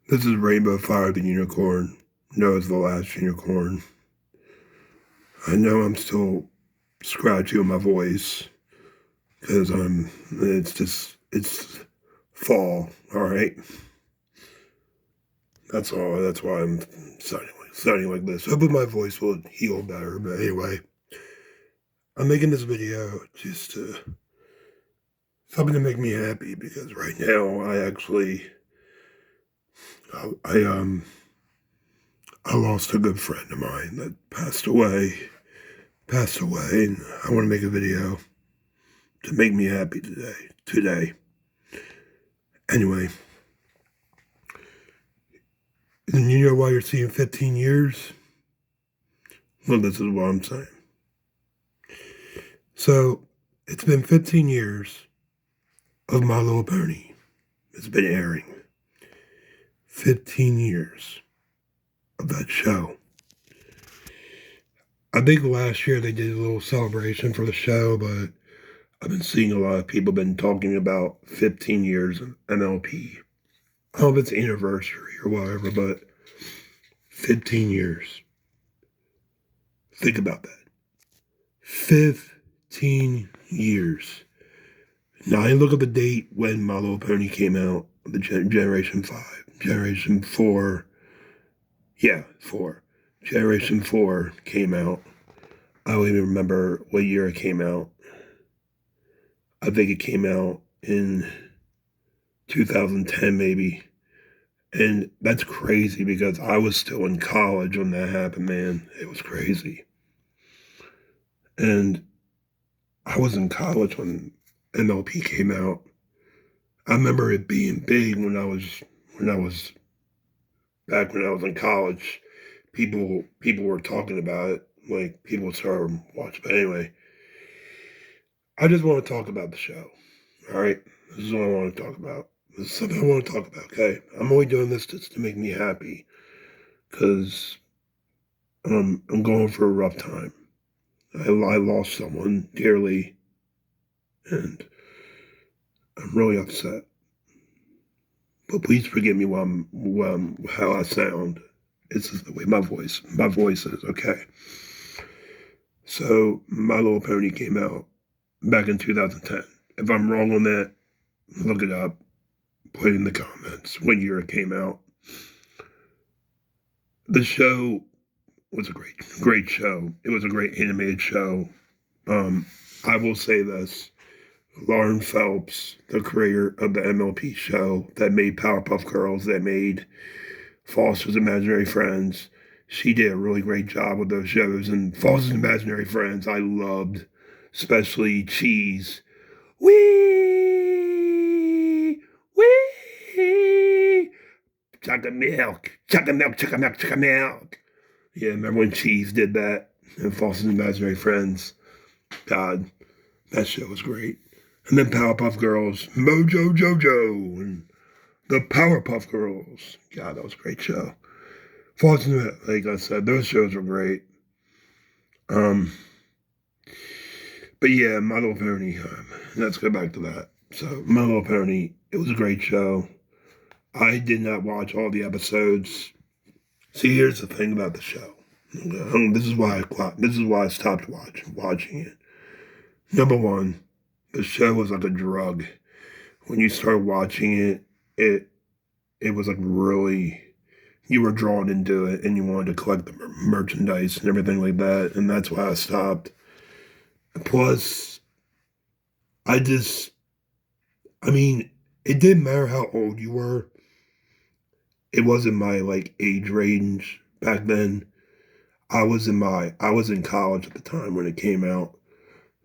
This is Rainbow Fire the Unicorn. Noah's the last unicorn. I know I'm still scratchy with my voice because it's fall, alright? That's all. That's why I'm sounding like this. Hopefully my voice will heal better. But anyway, I'm making this video just to something to make me happy because right now I I lost a good friend of mine that passed away, and I want to make a video to make me happy today. Anyway, and you know why you're seeing 15 years? Well, this is what I'm saying. So, it's been 15 years of My Little Pony. It's been airing. 15 years of that show. I think last year they did a little celebration for the show, but I've been seeing a lot of people been talking about 15 years of MLP. I don't know if it's anniversary or whatever, but 15 years. Think about that. 15 years. Now I look at the date when My Little Pony came out, the Generation 5, Generation 4. Yeah, 4. Generation 4 came out. I don't even remember what year it came out. I think it came out in 2010 maybe. And that's crazy because I was still in college when that happened, man. It was crazy. And I was in college when MLP came out. I remember it being big when I was back when I was in college. People were talking about it. Like people started watching. But anyway, I just want to talk about the show. All right, this is what I want to talk about. This is something I want to talk about. Okay, I'm only doing this just to make me happy because I'm going for a rough time. I lost someone dearly, and I'm really upset. But please forgive me how I sound. It's just the way my voice is, okay? So, My Little Pony came out back in 2010. If I'm wrong on that, look it up. Put it in the comments what year it came out. The show was a great show. It was a great animated show. I will say this. Lauren Phelps, the creator of the MLP show that made Powerpuff Girls, that made Foster's Imaginary Friends, she did a really great job with those shows. And Foster's Imaginary Friends, I loved, especially Cheese. Wee! Wee! Chocolate milk! Chocolate milk! Chocolate milk! Chocolate milk! Yeah, remember when Cheese did that in Foster's Imaginary Friends? God, that show was great. And then Powerpuff Girls, Mojo Jojo, and the Powerpuff Girls. God, that was a great show. Fortunate, like I said, those shows were great. But yeah, My Little Pony. Let's go back to that. So, My Little Pony, it was a great show. I did not watch all the episodes. See, here's the thing about the show. This is why I stopped watching it. Number one, the show was like a drug. When you start watching it was like really, you were drawn into it and you wanted to collect the merchandise and everything like that. And that's why I stopped. Plus, I mean, it didn't matter how old you were. It wasn't my like age range back then. I was in college at the time when it came out.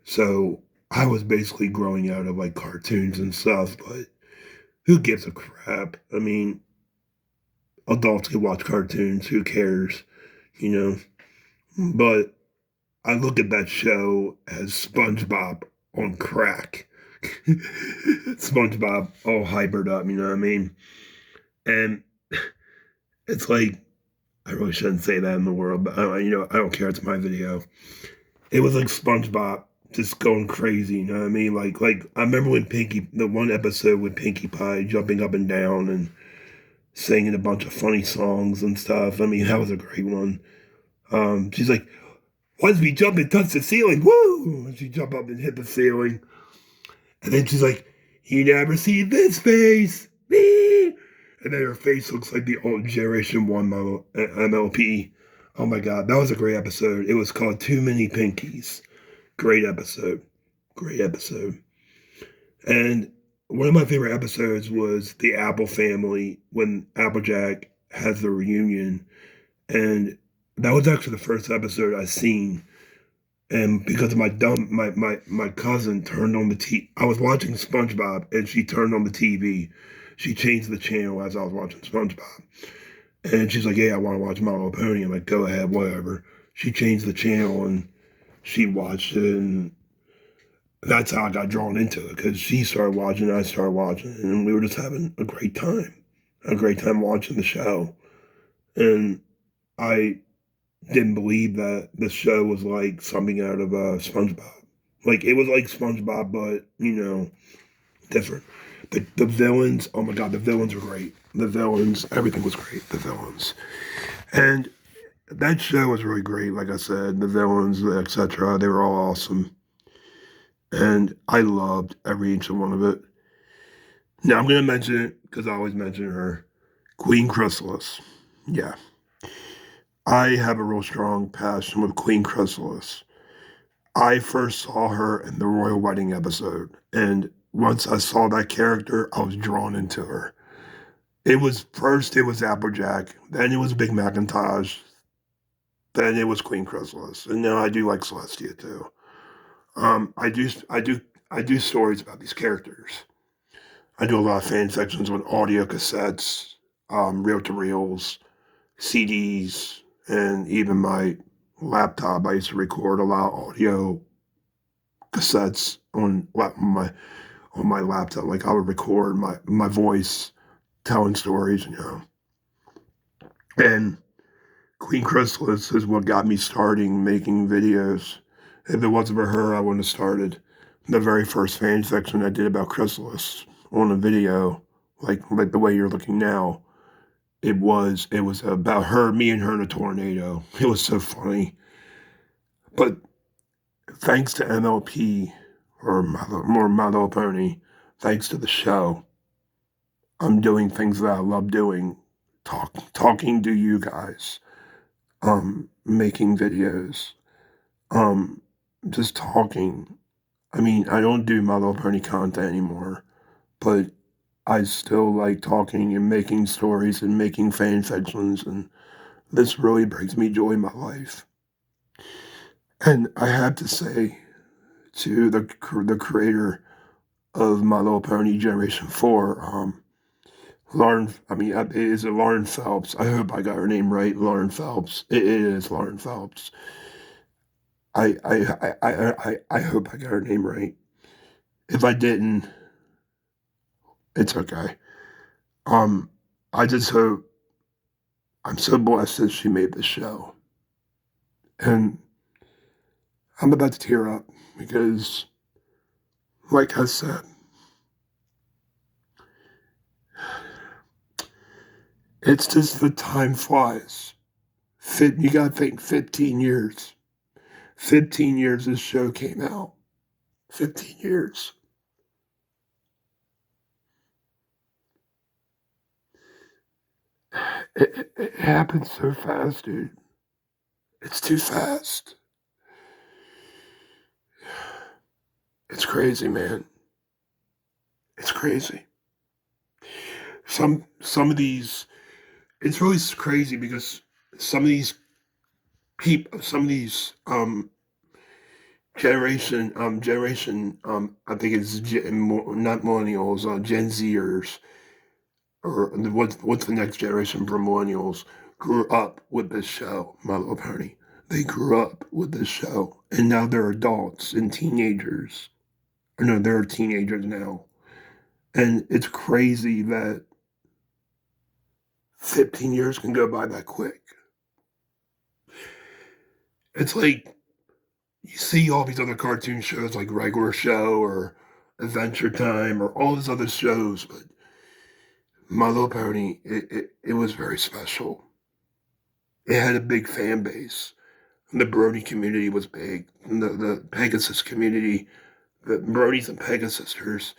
So I was basically growing out of like cartoons and stuff, but who gives a crap? I mean, adults can watch cartoons, who cares, you know? But I look at that show as SpongeBob on crack. SpongeBob all hypered up, you know what I mean? And it's like, I really shouldn't say that in the world, but I don't care. It's my video. It was like SpongeBob just going crazy, you know what I mean? Like I remember when the one episode with Pinkie Pie jumping up and down, and singing a bunch of funny songs and stuff. I mean, that was a great one. She's like, once we jump and touch the ceiling, woo! And she jump up and hit the ceiling. And then she's like, you never see this face. Me. And then her face looks like the old Generation 1 model, MLP. Oh my God, that was a great episode. It was called Too Many Pinkies. Great episode. Great episode. And one of my favorite episodes was the Apple family when Applejack has the reunion. And that was actually the first episode I seen. And because of my cousin turned on the TV, I was watching SpongeBob and she turned on the TV. She changed the channel as I was watching SpongeBob. And she's like, "Yeah, I want to watch My Little Pony." I'm like, "Go ahead, whatever." She changed the channel and she watched it, and that's how I got drawn into it because she started watching, I started watching, and we were just having a great time watching the show. And I didn't believe that the show was like something out of SpongeBob. Like it was like SpongeBob, but different. The villains, oh my God, the villains were great. The villains, everything was great. The villains, and that show was really great. Like I said, the villains, etc. They were all awesome, and I loved every inch of one of it. Now I'm gonna mention it because I always mention her, Queen Chrysalis. Yeah, I have a real strong passion with Queen Chrysalis. I first saw her in the Royal Wedding episode, and once I saw that character, I was drawn into her. It was Applejack, then it was Big Macintosh, then it was Queen Chrysalis, and now I do like Celestia too. I do I do stories about these characters. I do a lot of fan sections with audio cassettes, reel to reels, CDs, and even my laptop. I used to record a lot of audio cassettes on my laptop. Like I would record my voice telling stories, And Queen Chrysalis is what got me starting making videos. If it wasn't for her, I wouldn't have started. The very first fan section I did about Chrysalis on a video, like the way you're looking now, it was about her, me and her in a tornado. It was so funny. But thanks to MLP or more My Little Pony, thanks to the show, I'm doing things that I love doing, talking to you guys, making videos, um, just talking. I mean, I don't do My Little Pony content anymore, but I still like talking and making stories and making fan fictions, and this really brings me joy in my life. And I have to say to the creator of My Little Pony Generation 4, is it Lauren Phelps? I hope I got her name right, Lauren Phelps. It is Lauren Phelps. I hope I got her name right. If I didn't, it's okay. Um, I just hope I'm so blessed that she made this show. And I'm about to tear up because, like I said, it's just the time flies. You gotta think 15 years. 15 years this show came out. 15 years. It happens so fast, dude. It's too fast. It's crazy, man. It's crazy. Some of these, it's really crazy because some of these some of these I think it's not millennials, Gen Zers, or what's the next generation from millennials, grew up with this show, My Little Pony. They grew up with this show, and now they're adults and teenagers. Or no, they're teenagers now, and it's crazy that 15 years can go by that quick. It's like you see all these other cartoon shows like Regular Show or Adventure Time or all these other shows, but My Little Pony, it was very special. It had a big fan base. The Brony community was big. The Pegasus community, the Bronies and Pegasisters,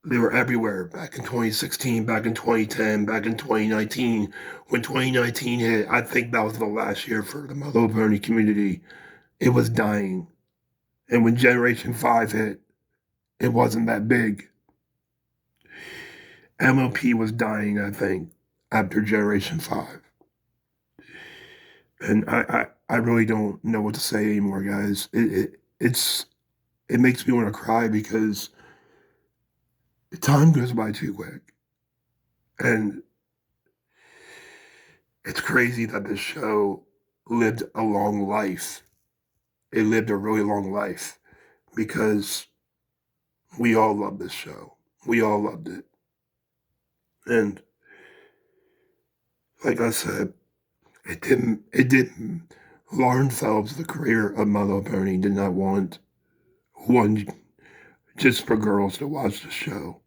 they were everywhere back in 2016, back in 2010, back in 2019. When 2019 hit, I think that was the last year for the My Little Pony community. It was dying. And when Generation 5 hit, it wasn't that big. MLP was dying, I think, after Generation 5. And I really don't know what to say anymore, guys. It makes me want to cry because time goes by too quick. And it's crazy that this show lived a long life. It lived a really long life because we all loved this show. We all loved it. And like I said, it didn't. Lauren Phelps, the creator of My Little Pony, did not want one just for girls to watch the show.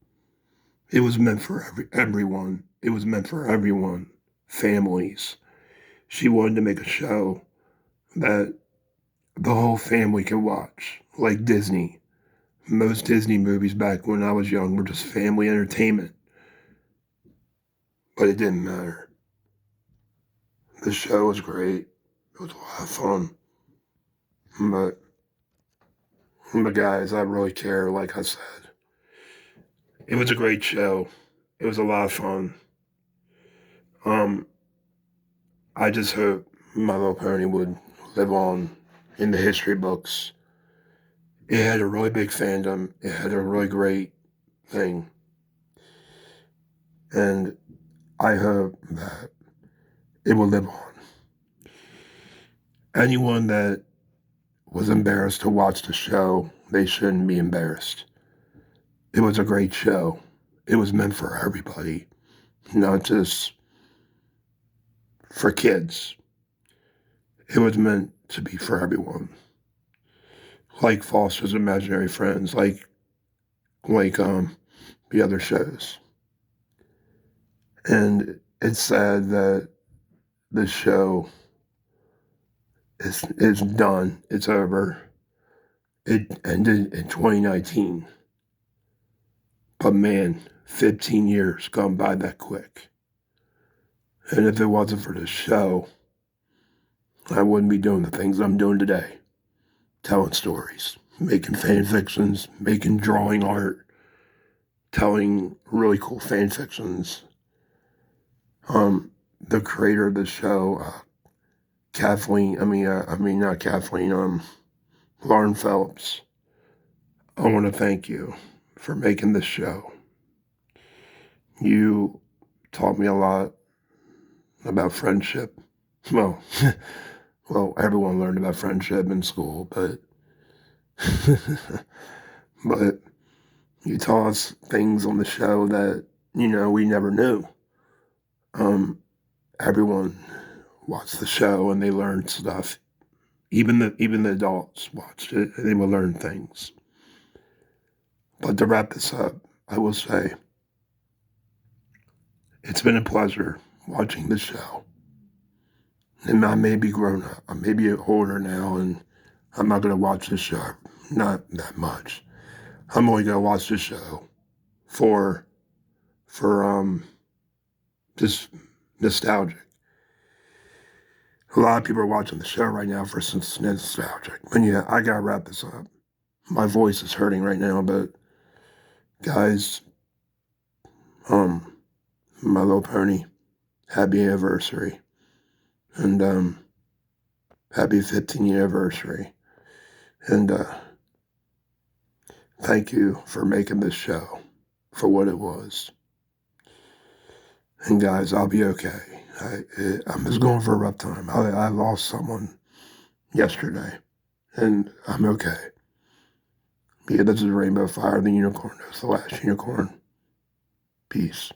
It was meant for everyone. It was meant for everyone. Families. She wanted to make a show that the whole family could watch, like Disney. Most Disney movies back when I was young were just family entertainment. But it didn't matter. The show was great. It was a lot of fun. But guys, I really care, like I said. It was a great show. It was a lot of fun. I just hope My Little Pony would live on in the history books. It had a really big fandom. It had a really great thing. And I hope that it will live on. Anyone that was embarrassed to watch the show, they shouldn't be embarrassed. It was a great show. It was meant for everybody, not just for kids. It was meant to be for everyone. Like Foster's Imaginary Friends, like the other shows. And it's sad that this show is done. It's over. It ended in 2019. But man, 15 years gone by that quick. And if it wasn't for this show, I wouldn't be doing the things I'm doing today. Telling stories, making fan fictions, making drawing art, telling really cool fan fictions. The creator of the show, Lauren Phelps. I want to thank you for making this show. You taught me a lot about friendship. Well, well, everyone learned about friendship in school, but but you taught us things on the show that, we never knew. Everyone watched the show and they learned stuff. Even the adults watched it and they would learn things. But to wrap this up, I will say it's been a pleasure watching the show. And I may be grown up. I may be older now, and I'm not going to watch the show. Not that much. I'm only going to watch the show for just nostalgic. A lot of people are watching the show right now for some nostalgic. But yeah, I got to wrap this up. My voice is hurting right now, but guys, My Little Pony, happy anniversary. And happy 15th anniversary. And thank you for making this show for what it was. And guys, I'll be okay. I'm just going for a rough time. I lost someone yesterday, and I'm okay. Yeah, this is Rainbow Fire, the unicorn. That's the last unicorn. Peace.